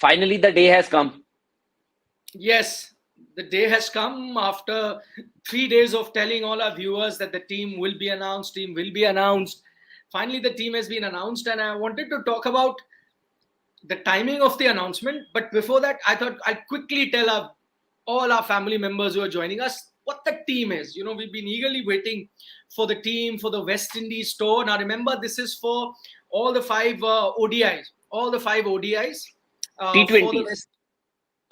Finally, the day has come. Yes, the day has come after 3 days of telling all our viewers that the team will be announced, Finally, the team has been announced, and I wanted to talk about the timing of the announcement. But before that, I thought I'd quickly tell all our family members who are joining us what the team is. We've been eagerly waiting for the team for the West Indies tour. Now, remember, this is for all the five ODIs, all the five ODIs for the T20s. West.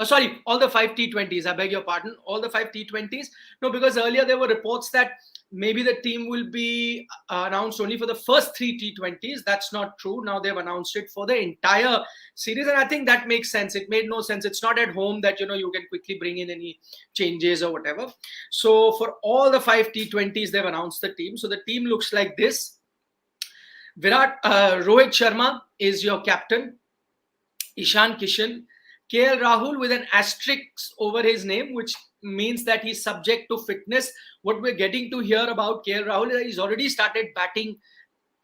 Sorry, all the five T20s. I beg your pardon. All the five T20s. No, because earlier there were reports that maybe the team will be announced only for the first three T20s. That's not true. Now they've announced it for the entire series, and I think that makes sense. It made no sense. It's not at home that you can quickly bring in any changes or whatever. So for all the five T20s, they've announced the team. So the team looks like this. Virat, Rohit Sharma is your captain. Ishan Kishan. KL Rahul with an asterisk over his name, which means that he's subject to fitness. What we're getting to hear about KL Rahul is that he's already started batting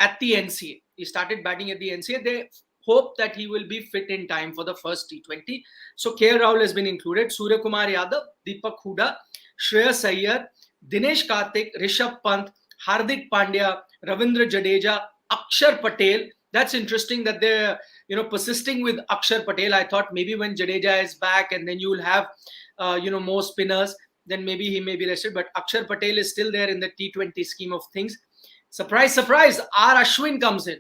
at the NCA. He started batting at the NCA. They hope that he will be fit in time for the first T20. So KL Rahul has been included. Surya Kumar Yadav, Deepak Huda, Shreyas Iyer, Dinesh Karthik, Rishabh Pant, Hardik Pandya, Ravindra Jadeja, Akshar Patel. That's interesting that they're persisting with Akshar Patel. I thought maybe when Jadeja is back and then you will have more spinners, then maybe he may be rested. But Akshar Patel is still there in the T20 scheme of things. Surprise, surprise! R. Ashwin comes in.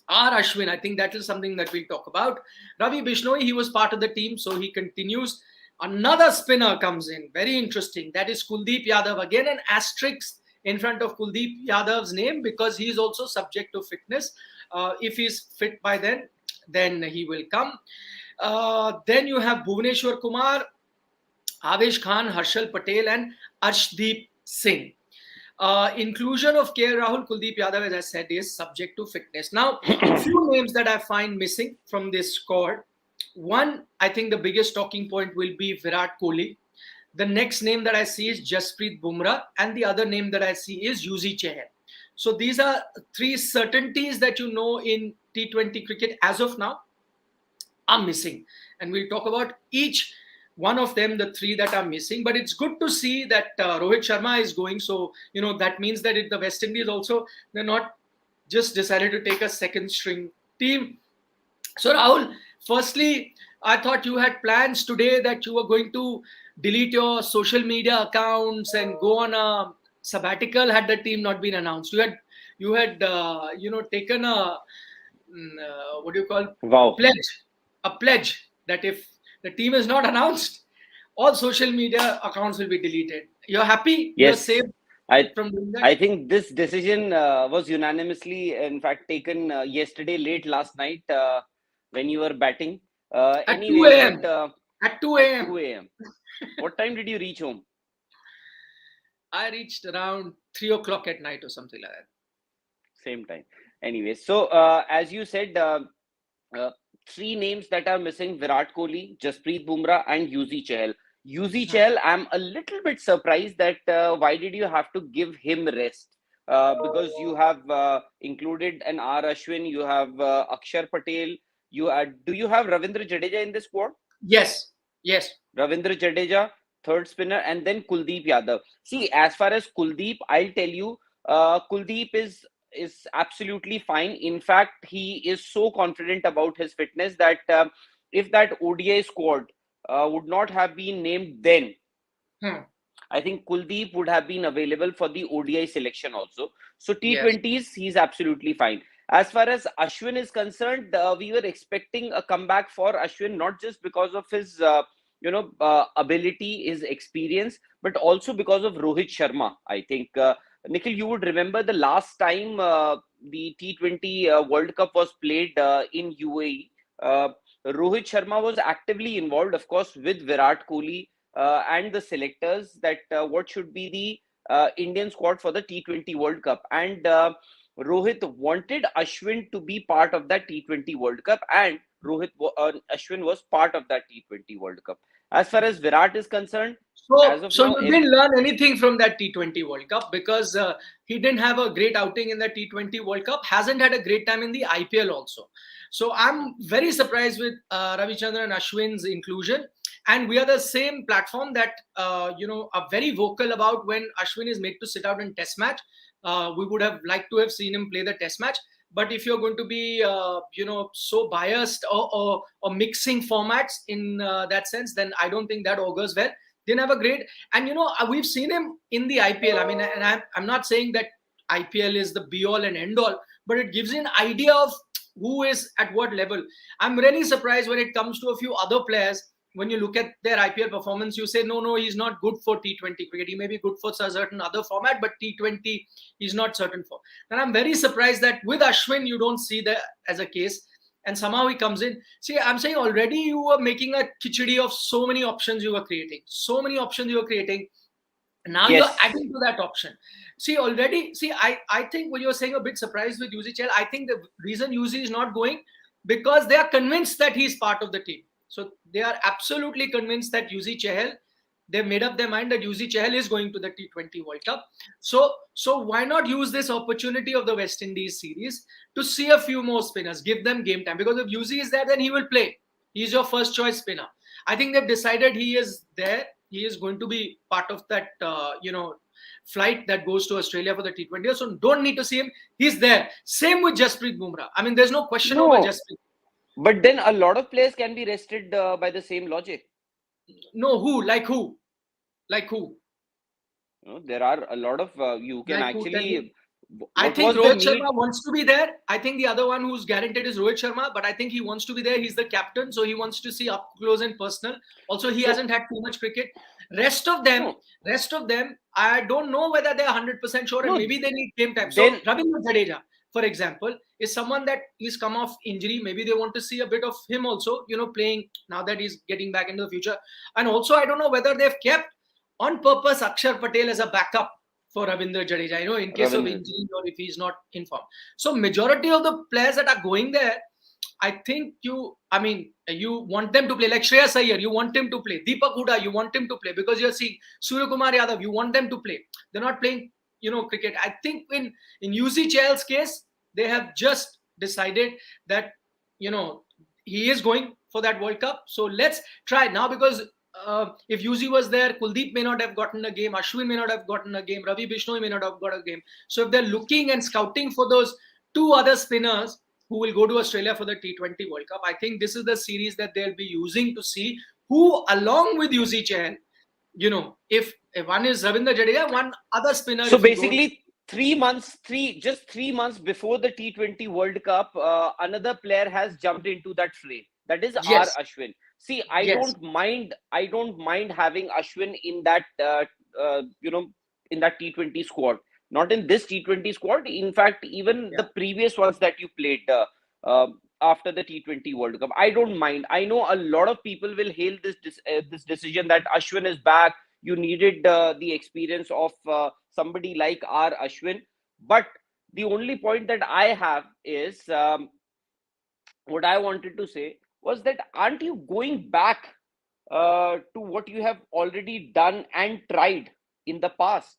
R. Ashwin, I think that is something that we'll talk about. Ravi Bishnoi, he was part of the team, so he continues. Another spinner comes in. Very interesting. That is Kuldeep Yadav. Again, an asterisk in front of Kuldeep Yadav's name because he is also subject to fitness. If he's fit by then he will come. Then you have Bhuvaneshwar Kumar, Avesh Khan, Harshal Patel, and Arshdeep Singh. Inclusion of KL Rahul, Kuldeep Yadav, as I said, is subject to fitness. Now, a few names that I find missing from this squad. One, I think the biggest talking point will be Virat Kohli. The next name that I see is Jasprit Bumrah, and the other name that I see is Chahal. So these are three certainties that in T20 cricket as of now are missing. And we'll talk about each one of them, the three that are missing. But it's good to see that Rohit Sharma is going. So, that means that the West Indies also, they're not just decided to take a second string team. So Rahul, firstly, I thought you had plans today that you were going to delete your social media accounts and go on a sabbatical had the team not been announced. You had taken a what do you call Wow. pledge that if the team is not announced, all social media accounts will be deleted. You're happy? Yes. You're safe from doing that? I think this decision was unanimously, in fact, taken yesterday late last night when you were batting. At 2 anyway, a.m. but, At 2 a.m. 2 a.m. What time did you reach home? I reached around 3 o'clock at night or something like that. Same time. Anyway, so as you said, three names that are missing: Virat Kohli, Jasprit Bumrah, and Chahal. Chahal, I'm a little bit surprised that why did you have to give him rest? Because you have included an R. Ashwin, you have Akshar Patel. Do you have Ravindra Jadeja in this squad? Yes. Ravindra Jadeja, third spinner, and then Kuldeep Yadav. See, as far as Kuldeep, I'll tell you, Kuldeep is absolutely fine. In fact, he is so confident about his fitness that if that ODI squad would not have been named then, I think Kuldeep would have been available for the ODI selection also. So T20s, he's absolutely fine. As far as Ashwin is concerned, we were expecting a comeback for Ashwin, not just because of his ability, his experience, but also because of Rohit Sharma. I think Nikhil, you would remember the last time the T20 World Cup was played in UAE. Rohit Sharma was actively involved, of course, with Virat Kohli and the selectors that what should be the Indian squad for the T20 World Cup. And Rohit wanted Ashwin to be part of that T20 World Cup, and Ashwin was part of that T20 World Cup. As far as Virat is concerned, as So, of so now, you didn't learn anything from that T20 World Cup because he didn't have a great outing in the T20 World Cup. Hasn't had a great time in the IPL also. So I'm very surprised with Ravichandran and Ashwin's inclusion. And we are the same platform that are very vocal about when Ashwin is made to sit out in Test match. We would have liked to have seen him play the Test match. But if you're going to be so biased or mixing formats in that sense, then I don't think that augurs well. Didn't have a great, and we've seen him in the IPL. I mean, and I'm not saying that IPL is the be all and end all, but it gives you an idea of who is at what level. I'm really surprised when it comes to a few other players. When you look at their IPL performance, you say, no, he's not good for T20 cricket. He may be good for a certain other format, but T20 he's not certain for. And I'm very surprised that with Ashwin, you don't see that as a case. And somehow he comes in. See, I'm saying already you were making a khichdi of so many options you were creating. So many options you were creating. Now you're yes. adding to that option. See, already, I think when you're saying a bit surprised with UZCL, I think the reason UZ is not going because they are convinced that he's part of the team. So they are absolutely convinced that UZ Chahal, they've made up their mind that UZ Chahal is going to the T20 World Cup. So why not use this opportunity of the West Indies series to see a few more spinners, give them game time? Because if UZ is there, then he will play. He's your first choice spinner. I think they've decided he is there. He is going to be part of that, flight that goes to Australia for the T20. So don't need to see him. He's there. Same with Jasprit Bumrah. I mean, there's no question over No, Jasprit. but then a lot of players can be rested by the same logic. No, who? Like who? Like who? There are a lot of you can Like who? Tell me. actually. I What think was the Rohit need? Sharma wants to be there. I think the other one who's guaranteed is Rohit Sharma, but I think he wants to be there. He's the captain, so he wants to see up close and personal. Also, he So hasn't had too much cricket. Rest of them, no, rest of them, I don't know whether they're 100% sure, and no. maybe they need game time. So Then Ravindra Jadeja, for example, is someone that he's come off injury. Maybe they want to see a bit of him also, playing now that he's getting back into the future. And also, I don't know whether they've kept on purpose Akshar Patel as a backup for Ravindra Jadeja, in case of Ravindra, injury or if he's not in form. So majority of the players that are going there, I think you want them to play. Like Shreyas Iyer, you want him to play. Deepak Huda, you want him to play because you're seeing Surya Kumar Yadav, you want them to play. They're not playing, cricket. I think in UC Chahal's case, they have just decided that, he is going for that World Cup. So let's try now because if UZ was there, Kuldeep may not have gotten a game, Ashwin may not have gotten a game, Ravi Bishnoi may not have got a game. So if they're looking and scouting for those two other spinners who will go to Australia for the T20 World Cup, I think this is the series that they'll be using to see who, along with UZ Chahal, if one is Ravindra Jadeja, one other spinner, so if he goes. basically 3 months, just 3 months before the T20 World Cup, another player has jumped into that fray. That is R Yes, Ashwin. See, I yes, don't mind. I don't mind having Ashwin in that. In that T20 squad. Not in this T20 squad. In fact, even yeah, the previous ones that you played after the T20 World Cup, I don't mind. I know a lot of people will hail this decision that Ashwin is back. You needed the experience of somebody like R Ashwin, but the only point that I have is what I wanted to say was that aren't you going back to what you have already done and tried in the past?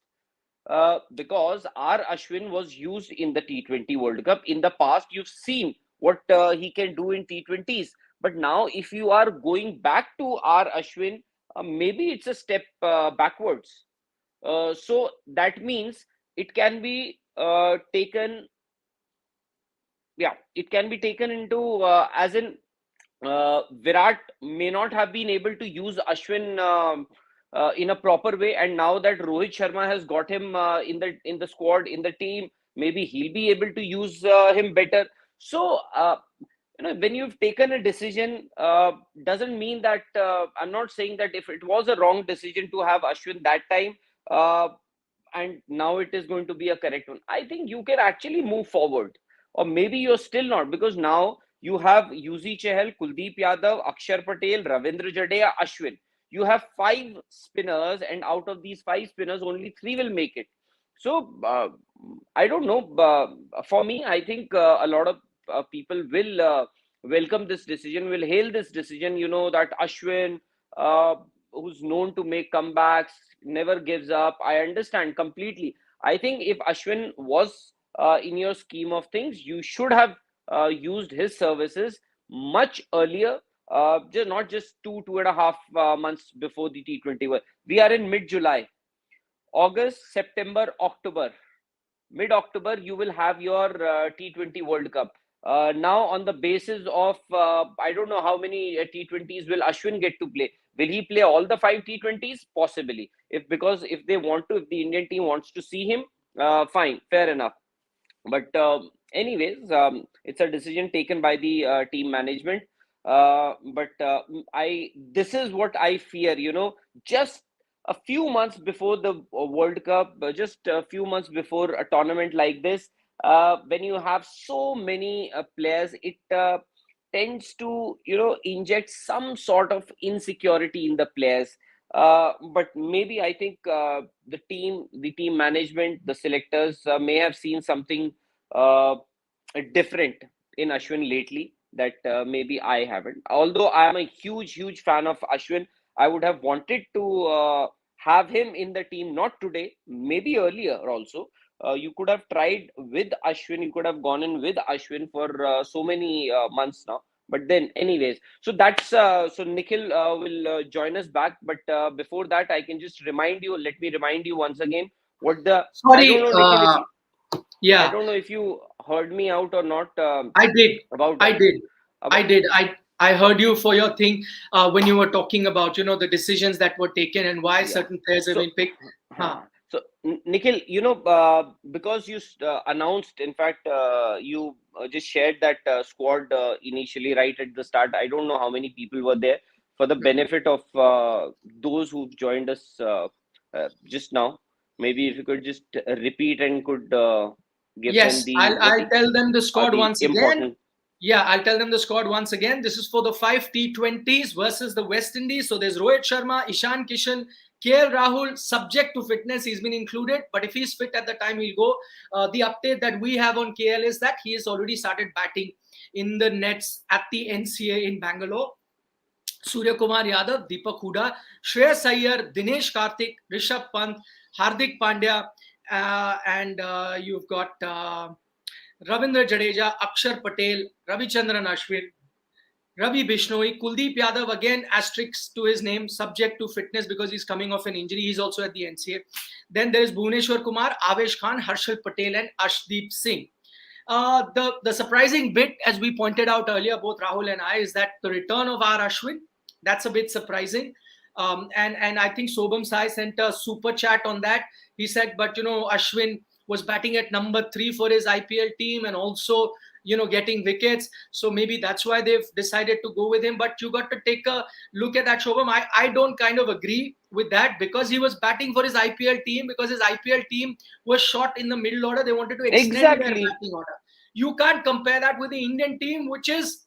Because R Ashwin was used in the T20 World Cup. In the past, you've seen what he can do in T20s. But now, if you are going back to R Ashwin, maybe it's a step backwards. So that means it can be taken, yeah, it can be taken into as in Virat may not have been able to use Ashwin in a proper way, and now that Rohit Sharma has got him in the squad in the team, maybe he'll be able to use him better. So when you've taken a decision, doesn't mean that I'm not saying that if it was a wrong decision to have Ashwin that time. And now it is going to be a correct one. I think you can actually move forward, or maybe you're still not because now you have UZ Chahal, Kuldeep Yadav, Akshar Patel, Ravindra Jadeja, Ashwin. You have five spinners, and out of these five spinners, only three will make it. So I don't know. For me, I think a lot of people will welcome this decision, will hail this decision. That Ashwin. who's known to make comebacks, never gives up. I understand completely. I think if Ashwin was in your scheme of things, you should have used his services much earlier, just not just 2.5 months before the T20. We are in mid-July, August, September, October. Mid-October, you will have your T20 World Cup. Now, on the basis of, I don't know how many T20s will Ashwin get to play. Will he play all the five T20s? Possibly. Because if they want to, if the Indian team wants to see him, fine, fair enough. But anyways, it's a decision taken by the team management. But I this is what I fear. Just a few months before the World Cup, just a few months before a tournament like this, when you have so many players, it tends to inject some sort of insecurity in the players. But maybe I think the team management, the selectors may have seen something uh, different in Ashwin lately that maybe I haven't. Although I am a huge fan of Ashwin, I would have wanted to have him in the team, not today, maybe earlier also. You could have tried with Ashwin, you could have gone in with Ashwin for so many months now. But then, anyways, so that's so Nikhil will join us back. But before that, I can just let me remind you once again what I don't Sorry, know, Nikhil, if you, I yeah, don't know if you heard me out or not I did. about I did. I about did. I heard you for your thing when you were talking about the decisions that were taken and why yeah. certain players have So been picked. Huh. Nikhil, because you announced, in fact, you just shared that squad initially right at the start. I don't know how many people were there. For the benefit of those who've joined us just now, maybe if you could just repeat and could give them Yes, the I'll tell them the squad the once again. important. Yeah, I'll tell them the squad once again. This is for the 5 T20s versus the West Indies. So there's Rohit Sharma, Ishan Kishan, KL Rahul, subject to fitness. He's been included, but if he's fit at the time, he'll go. The update that we have on KL is that he has already started batting in the nets at the NCA in Bangalore. Surya Kumar Yadav, Deepak Huda, Shreyas Iyer, Dinesh Karthik, Rishabh Pant, Hardik Pandya, and you've got Ravindra Jadeja, Akshar Patel, Ravichandran Ashwin, Ravi Bishnoi, Kuldeep Yadav, again asterisk to his name, subject to fitness because he's coming off an injury. He's also at the NCA. Then there is Bhuvneshwar Kumar, Avesh Khan, Harshal Patel, and Ashdeep Singh. The surprising bit, as we pointed out earlier, both Rahul and I, is that the return of our Ashwin, that's a bit surprising. And I think Sobham Sai sent a super chat on that. He said, but Ashwin was batting at number 3 for his IPL team and also getting wickets, so maybe that's why they've decided to go with him. But you got to take a look at that, Shobham. I don't kind of agree with that, because he was batting for his IPL team, because his IPL team was shot in the middle order. They wanted to extend their Exactly. batting order. You can't compare that with the Indian team, which is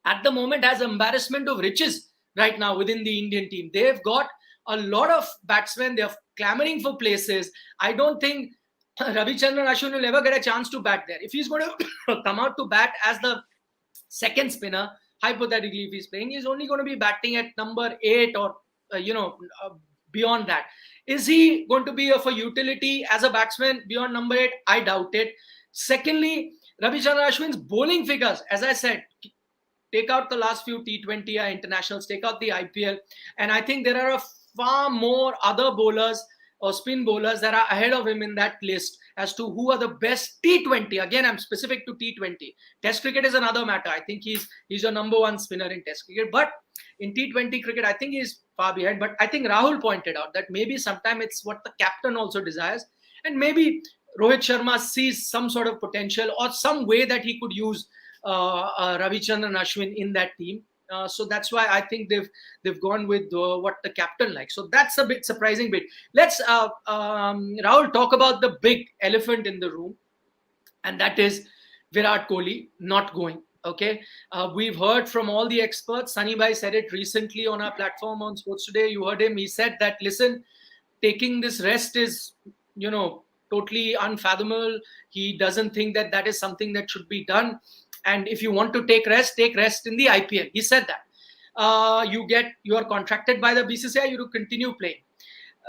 at the moment has embarrassment of riches right now within the Indian team. They've got a lot of batsmen. They're clamoring for places. I don't think Ravichandran Ashwin will ever get a chance to bat there. If he's going to come out to bat as the second spinner, hypothetically, if he's playing, he's only going to be batting at number 8 or beyond that. Is he going to be of a utility as a batsman beyond number 8? I doubt it. Secondly, Ravichandran Ashwin's bowling figures, as I said, take out the last few T20 internationals, take out the IPL, and I think there are a far more other bowlers or spin bowlers that are ahead of him in that list as to who are the best T20. Again, I'm specific to T20. Test cricket is another matter. I think he's your number 1 spinner in Test cricket. But in T20 cricket, I think he's far behind. But I think Rahul pointed out that maybe sometime it's what the captain also desires. And maybe Rohit Sharma sees some sort of potential or some way that he could use Ravichandran Ashwin in that team. So that's why I think they've gone with what the captain likes. So that's a bit surprising bit. Let's Rahul talk about the big elephant in the room, and that is Virat Kohli not going. Okay, we've heard from all the experts. Sunny Bhai said it recently on our platform on Sports Today. You heard him. He said that, listen, taking this rest is totally unfathomable. He doesn't think that that is something that should be done. And if you want to take rest in the IPL. He said that. you are contracted by the BCCI, you to continue playing.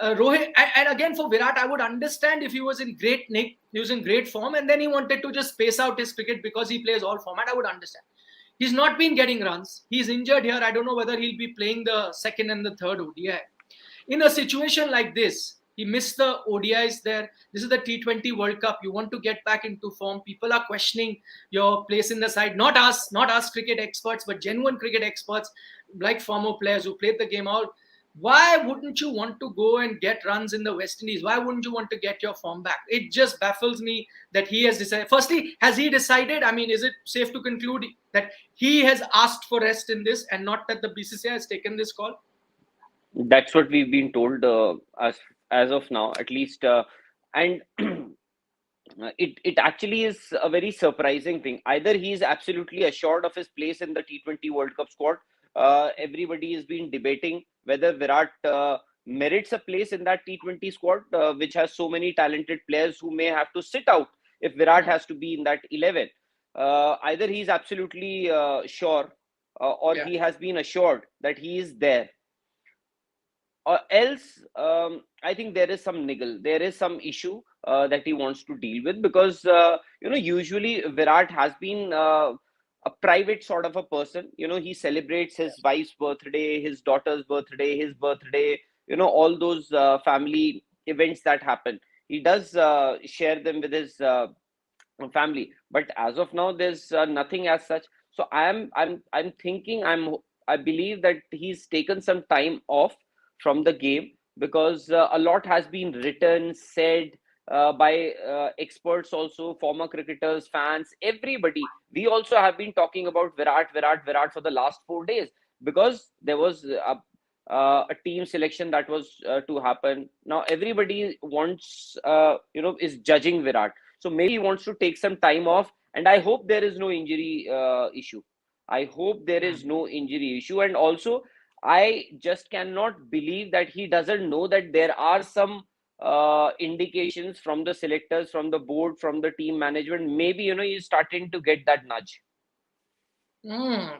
Rohit, and again for Virat, I would understand if he was in great nick, he was in great form, and then he wanted to just space out his cricket because he plays all format. I would understand. He's not been getting runs. He's injured here. I don't know whether he'll be playing the second and the third ODI. In a situation like this, he missed the ODIs there. This is the T20 World Cup. You want to get back into form. People are questioning your place in the side. Not us cricket experts, but genuine cricket experts like former players who played the game out. Why wouldn't you want to go and get runs in the West Indies? Why wouldn't you want to get your form back? It just baffles me that he has decided. Firstly, has he decided? I mean, is it safe to conclude that he has asked for rest in this and not that the BCCI has taken this call? That's what we've been told as of now, at least. And it actually is a very surprising thing. Either he is absolutely assured of his place in the T20 World Cup squad. Everybody has been debating whether Virat merits a place in that T20 squad, which has so many talented players who may have to sit out if Virat has to be in that 11. Either he's absolutely sure or he has been assured that he is there. Or else, I think there is some niggle, there is some issue that he wants to deal with, because usually Virat has been a private sort of a person. He celebrates his wife's birthday, his daughter's birthday, his birthday, all those family events that happen. He does share them with his family, but as of now, there's nothing as such. So I'm thinking, I believe that he's taken some time off from the game, because a lot has been written, said by experts, also former cricketers, fans, everybody. We also have been talking about Virat for the last 4 days, because there was a team selection that was to happen. Now everybody wants, is judging Virat. So maybe he wants to take some time off, and I hope there is no injury issue. I hope there is no injury issue. And also, I just cannot believe that he doesn't know that there are some indications from the selectors, from the board, from the team management. Maybe he's starting to get that nudge.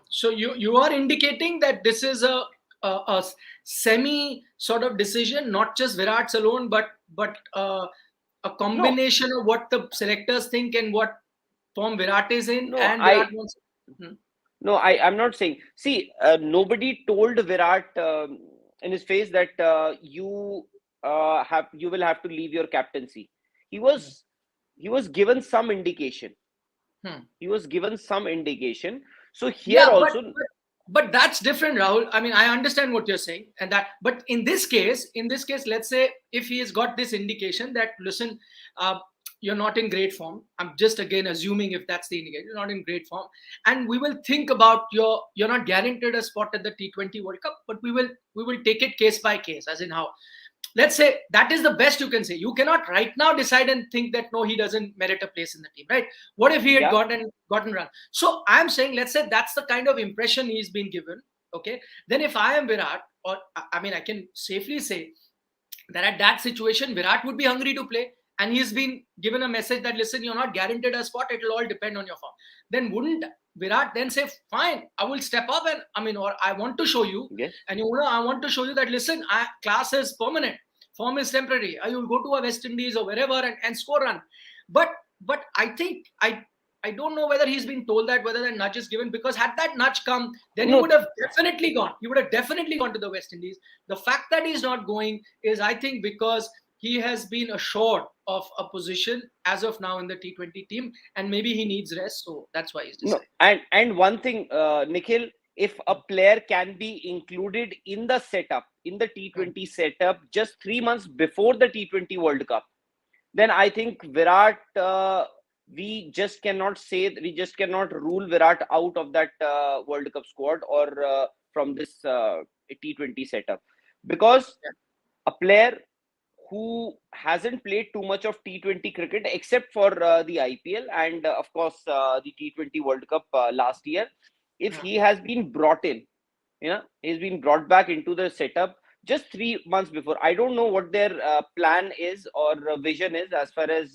So you are indicating that this is a semi sort of decision, not just Virat's alone, but a combination of what the selectors think and what form Virat is in. No, and Virat wants. No, I'm not saying. See, nobody told Virat in his face that you will have to leave your captaincy. He was given some indication. He was given some indication. So here also. But that's different, Rahul. I mean, I understand what you're saying, but in this case, let's say if he has got this indication that, listen, you're not in great form. I'm just again assuming if that's the indicator, you're not in great form, and we will think about you're not guaranteed a spot at the T20 World Cup, but we will take it case by case, as in how. Let's say that is the best you can say. You cannot right now decide and think that no, he doesn't merit a place in the team, right? What if he had gotten run? So I'm saying, let's say that's the kind of impression he's been given. Okay, then if I am Virat, or I mean, I can safely say that at that situation, Virat would be hungry to play, and he's been given a message that, listen, you're not guaranteed a spot. It'll all depend on your form. Then wouldn't Virat then say, fine, I will step up, and or I want to show you, and I want to show you that, listen, class is permanent, form is temporary. I will go to a West Indies or wherever and score run. But I think I don't know whether he's been told that, whether that nudge is given, because had that nudge come, then he would have definitely gone. He would have definitely gone to the West Indies. The fact that he's not going is, I think, because he has been assured of a position as of now in the T20 team, and maybe he needs rest, so that's why he's decided. No, and one thing, Nikhil, if a player can be included in the setup, in the T20 setup, just 3 months before the T20 World Cup, then I think Virat, we just cannot rule Virat out of that World Cup squad or from this T20 setup, because a player who hasn't played too much of T20 cricket except for the IPL and of course the T20 World Cup last year, if he has been brought in, he's been brought back into the setup just 3 months before. I don't know what their plan is or vision is as far as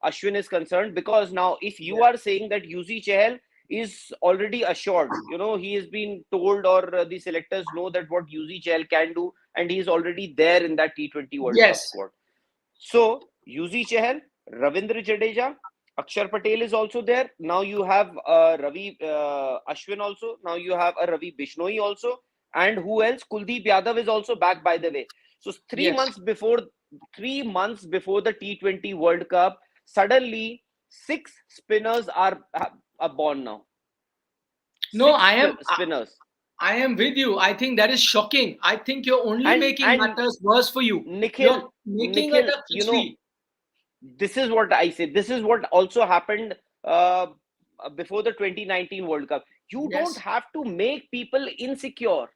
Ashwin is concerned, because now if you are saying that Yuzi Chahal is already assured. He has been told, or the selectors know that what Chahal can do, and he is already there in that T20 World Cup Yes. squad. So Chahal, Ravindra Jadeja, Akshar Patel is also there. Now you have Ravi Ashwin also. Now you have a Ravi Bishnoi also. And who else? Kuldeep Yadav is also back, by the way. So three Yes. months before 3 months before the T20 World Cup, suddenly 6 spinners are born now. No, Six spinners. I am with you. I think that is shocking. I think you're only making And matters worse for you. Nikhil, You're making it Nikhil, a khichdi. this is what I say. This is what also happened uh, before the 2019 World Cup. You don't Yes. have to make people insecure.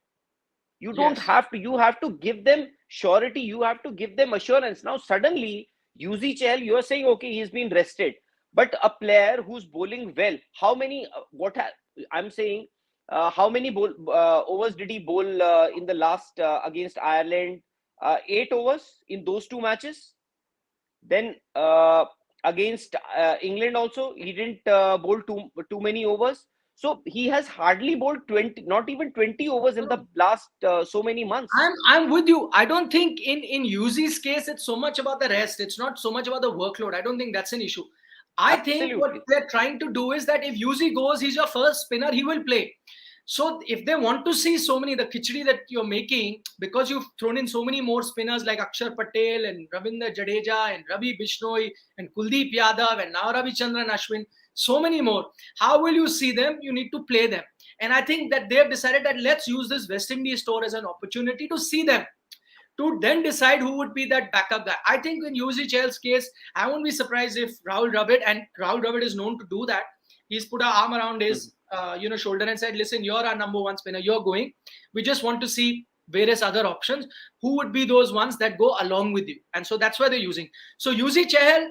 You don't Yes. have to. You have to give them surety. You have to give them assurance. Now, suddenly, Chahal, you are saying, okay, he's been rested. But a player who's bowling well, how many, I'm saying, how many overs did he bowl in the last against Ireland? 8 overs in those two matches. Then against England also, he didn't bowl too many overs. So he has hardly bowled 20, not even 20 overs in the last so many months. I'm with you. I don't think in Yuzi's case it's so much about the rest. It's not so much about the workload. I don't think that's an issue. I think what Absolutely. they're trying to do is that if Yuzi goes, he's your first spinner, he will play. So if they want to see so many, the khichdi that you're making, because you've thrown in so many more spinners like Akshar Patel and Ravindra Jadeja and Ravi Bishnoi and Kuldeep Yadav and now Ravichandran Ashwin, so many more. How will you see them? You need to play them. And I think that they have decided that let's use this West Indies tour as an opportunity to see them, to then decide who would be that backup guy. I think in Yuzi Chahal's case, I won't be surprised if Rahul Dravid, and Rahul Dravid is known to do that, he's put an arm around his shoulder and said, listen, you're our number one spinner, you're going. We just want to see various other options. Who would be those ones that go along with you? And so that's why they're using. So Yuzi Chahal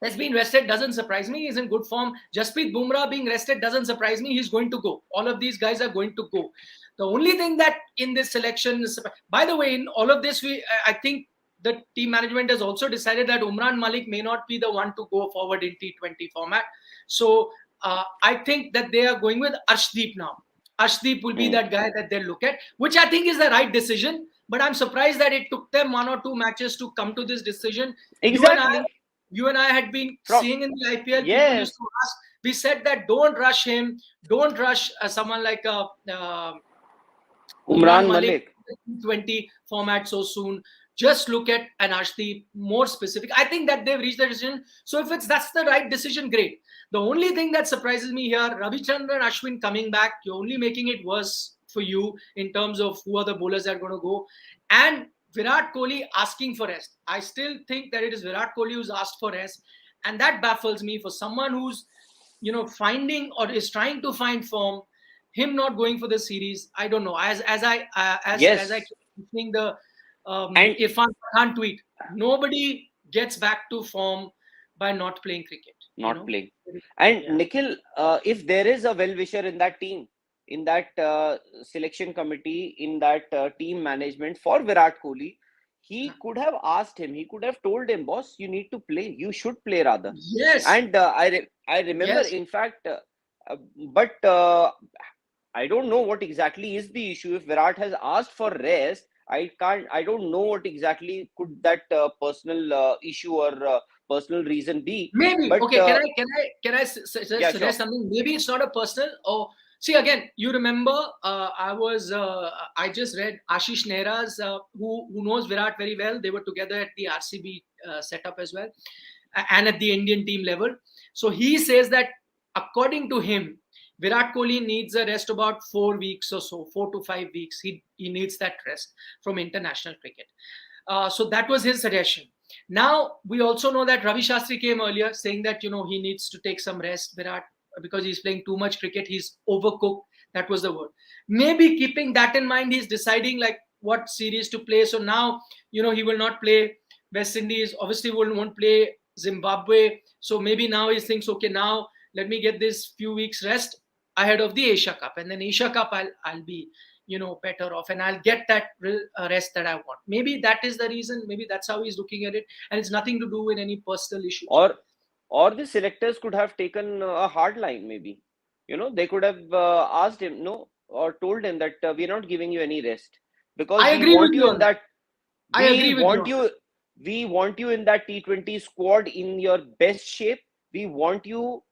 has been rested, doesn't surprise me. He's in good form. Jasprit Bumrah being rested doesn't surprise me. He's going to go. All of these guys are going to go. The only thing that in this selection is, by the way, in all of this, I think the team management has also decided that Umran Malik may not be the one to go forward in T20 format. So I think that they are going with Arshdeep now. Arshdeep will be that guy that they'll look at, which I think is the right decision. But I'm surprised that it took them 1 or 2 matches to come to this decision. Exactly. You and I had been seeing in the IPL, yes. people used to ask, we said that don't rush him, don't rush someone like Umran Malik 20 format so soon. Just look at an Arshdeep, more specific. I think that they've reached the decision. So if that's the right decision, great. The only thing that surprises me here, Ravichandran Ashwin coming back, you're only making it worse for you in terms of who are the bowlers that are going to go. And Virat Kohli asking for rest. I still think that it is Virat Kohli who's asked for rest. And that baffles me for someone who's, finding or is trying to find form. Him not going for the series, I don't know. As I keep seeing the Irfan Pathan tweet, nobody gets back to form by not playing cricket. Playing. And Nikhil, if there is a well-wisher in that team, in that selection committee, in that team management for Virat Kohli, he could have asked him, he could have told him, boss, you need to play, you should play rather. Yes. And I remember, in fact, but I don't know what exactly is the issue. If Virat has asked for rest, I don't know what exactly could that personal issue or personal reason be. Maybe. But, okay, can I suggest something? Maybe it's not a personal. Or see, again, you remember I just read Ashish Nehra's who knows Virat very well. They were together at the RCB setup as well, and at the Indian team level. So he says that according to him, Virat Kohli needs a rest about 4 weeks or so, 4 to 5 weeks. He needs that rest from international cricket. So that was his suggestion. Now, we also know that Ravi Shastri came earlier saying that, he needs to take some rest, Virat, because he's playing too much cricket. He's overcooked. That was the word. Maybe keeping that in mind, he's deciding like what series to play. So now, he will not play West Indies. Obviously, won't play Zimbabwe. So maybe now he thinks, okay, now let me get this few weeks rest ahead of the Asia Cup. And then Asia Cup, I'll be better off and I'll get that rest that I want. Maybe that is the reason. Maybe that's how he's looking at it, and it's nothing to do with any personal issues. Or the selectors could have taken a hard line, maybe. They could have asked him, no, or told him that we're not giving you any rest because I we agree with want you you on in that. that. I We agree with you want on that. you. We want you in that T20 squad in your best shape. We want you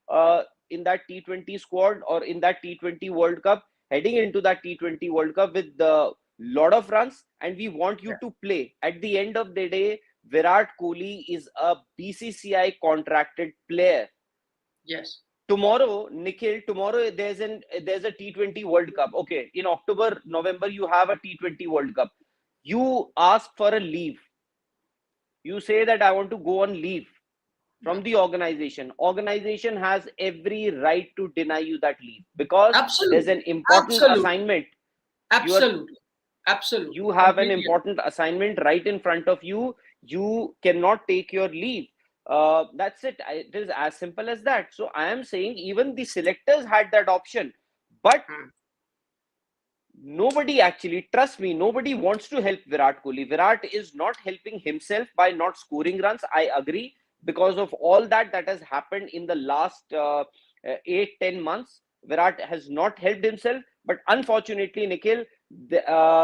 in that T20 squad or in that T20 World Cup, heading into that T20 World Cup with the lot of runs, and we want you Yeah. to play. At the end of the day, Virat Kohli is a BCCI contracted player. Yes. Tomorrow, Nikhil, tomorrow there's a T20 World Cup. Okay, in October, November, you have a T20 World Cup. You ask for a leave. You say that I want to go on leave Yeah. from the organization has every right to deny you that leave because there's Absolutely. an important Absolutely. assignment. you are Absolutely. Absolutely. you have an Completely. important assignment right in front of you. You cannot take your leave. That's it. It is as simple as that. So I am saying even the selectors had that option, but Hmm. nobody, actually, trust me, nobody wants to help Virat Kohli. Virat is not helping himself by not scoring runs. I agree, because of all that has happened in the last 8-10 months. Virat has not helped himself, but unfortunately, Nikhil,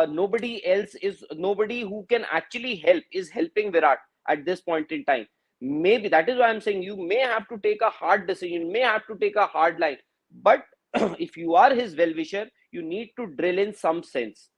nobody who can actually help is helping Virat at this point in time. Maybe that is why I'm saying you may have to take a hard decision, may have to take a hard line, but if you are his well-wisher, you need to drill in some sense.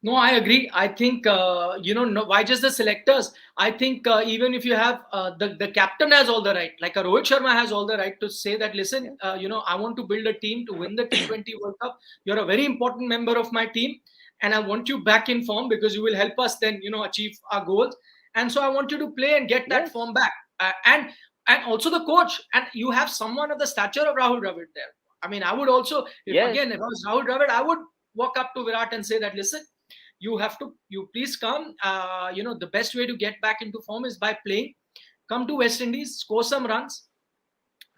No, I agree. I think no, why just the selectors? I think even if you have the captain has all the right, like a Rohit Sharma has all the right to say that. Yeah. Listen, I want to build a team to win the T20 World Cup. You're a very important member of my team, and I want you back in form because you will help us then achieve our goals. And so I want you to play and get that Yes. form back. And also the coach, and you have someone of the stature of Rahul Dravid there. I mean, I would also, if Yes. again if I was Rahul Dravid, I would walk up to Virat and say that, listen, you please come. The best way to get back into form is by playing. Come to West Indies, score some runs,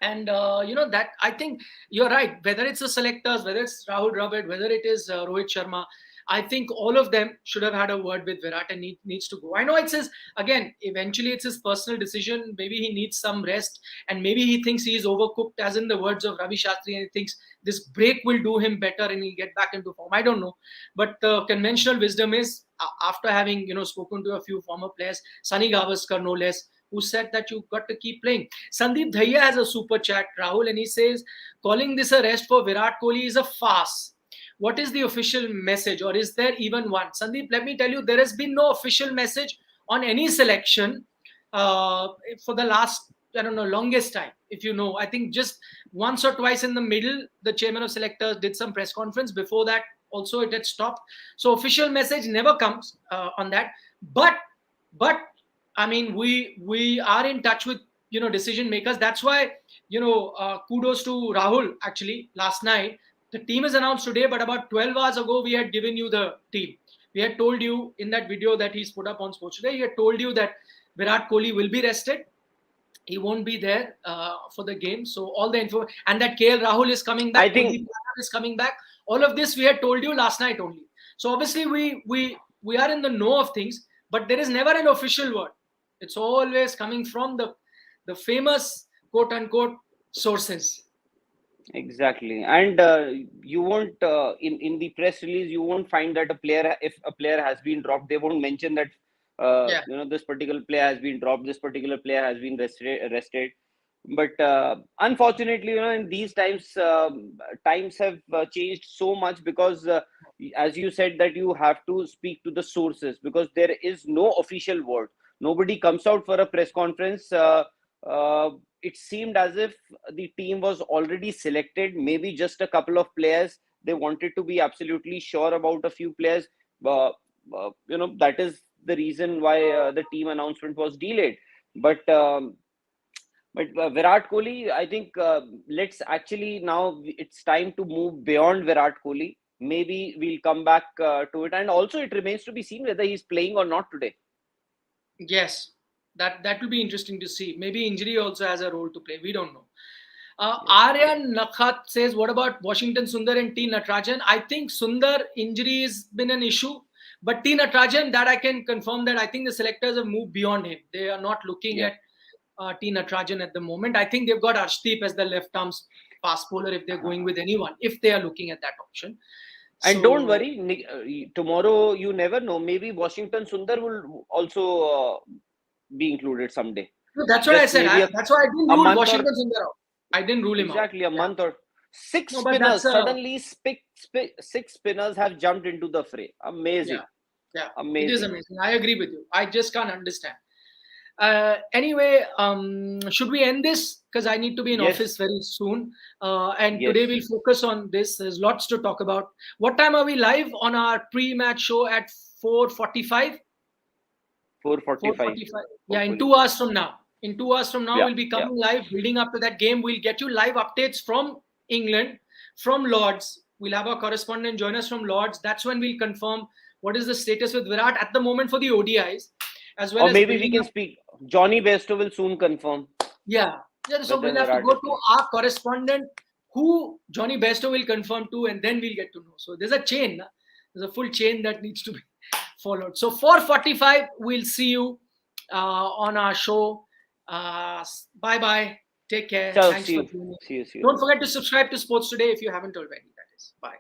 and that, I think you're right. Whether it's the selectors, whether it's Rahul Dravid, whether it is Rohit Sharma, I think all of them should have had a word with Virat and needs to go. I know it's his, again, eventually it's his personal decision. Maybe he needs some rest, and maybe he thinks he is overcooked, as in the words of Ravi Shastri, and he thinks this break will do him better and he'll get back into form. I don't know, but conventional wisdom is, after having spoken to a few former players, Sunny Gavaskar no less, who said that you've got to keep playing. Sandeep Dhaya has a super chat, Rahul, and he says, calling this a rest for Virat Kohli is a farce. What is the official message, or is there even one? Sandeep, let me tell you, there has been no official message on any selection for the last, I don't know, longest time. If you know, I think just once or twice in the middle, the chairman of selectors did some press conference. Before that, also it had stopped. So official message never comes on that. But I mean, we are in touch with decision makers. That's why kudos to Rahul. Actually, last night the team is announced today, but about 12 hours ago we had given you the team. We had told you in that video that he's put up on Sports Today. He had told you that Virat Kohli will be rested. He won't be there for the game. So all the info, and that KL Rahul is coming I back, think Kuldeep Yadav is coming back. All of this we had told you last night only. So obviously we are in the know of things, but there is never an official word. It's always coming from the famous quote unquote sources. exactly, and you won't in the press release you won't find that if a player has been dropped, they won't mention that Yeah. this particular player has been dropped, this particular player has been rested. But unfortunately, in these times, times have changed so much because, as you said, that you have to speak to the sources because there is no official word. Nobody comes out for a press conference. Uh, it seemed as if the team was already selected. Maybe just a couple of players. They wanted to be absolutely sure about a few players. Uh, that is the reason why the team announcement was delayed. But Virat Kohli, I think let's actually now it's time to move beyond Virat Kohli. Maybe we'll come back to it, and also it remains to be seen whether he's playing or not today. Yes. That will be interesting to see. Maybe injury also has a role to play. We don't know. Yes. Aryan Nakhat says, what about Washington Sundar and T Natarajan? I think Sundar injury has been an issue, but T Natarajan, that I can confirm that I think the selectors have moved beyond him. They are not looking Yeah. at T Natarajan at the moment. I think they've got Arshdeep as the left arm fast bowler if they're going with anyone, if they are looking at that option. And don't worry, tomorrow you never know. Maybe Washington Sundar will also be included someday. No, that's what I said. That's why I didn't rule Washington Sundar out. I didn't rule him out. Exactly, a month or six spinners. Suddenly, six spinners have jumped into the fray. Amazing. Yeah, amazing. It is amazing. I agree with you. I just can't understand. Anyway, should we end this? Because I need to be in office very soon. And today we'll focus on this. There's lots to talk about. What time are we live on our pre-match show at 4:45? 4:45. Yeah, in 2 hours from now. In 2 hours from now, we'll be coming live, building up to that game. We'll get you live updates from England, from Lords. We'll have our correspondent join us from Lords. That's when we'll confirm what is the status with Virat at the moment for the ODIs. As well, or maybe we can speak. Johnny Bairstow will soon confirm. Yeah. So we'll have to go to our correspondent, who Johnny Bairstow will confirm to, and then we'll get to know. So there's a chain. There's a full chain that needs to be followed. So 4:45, we'll see you on our show. Bye-bye. Take care. Ciao, Thanks for tuning in. See you. Don't forget to subscribe to Sports Today if you haven't already. That is. Bye.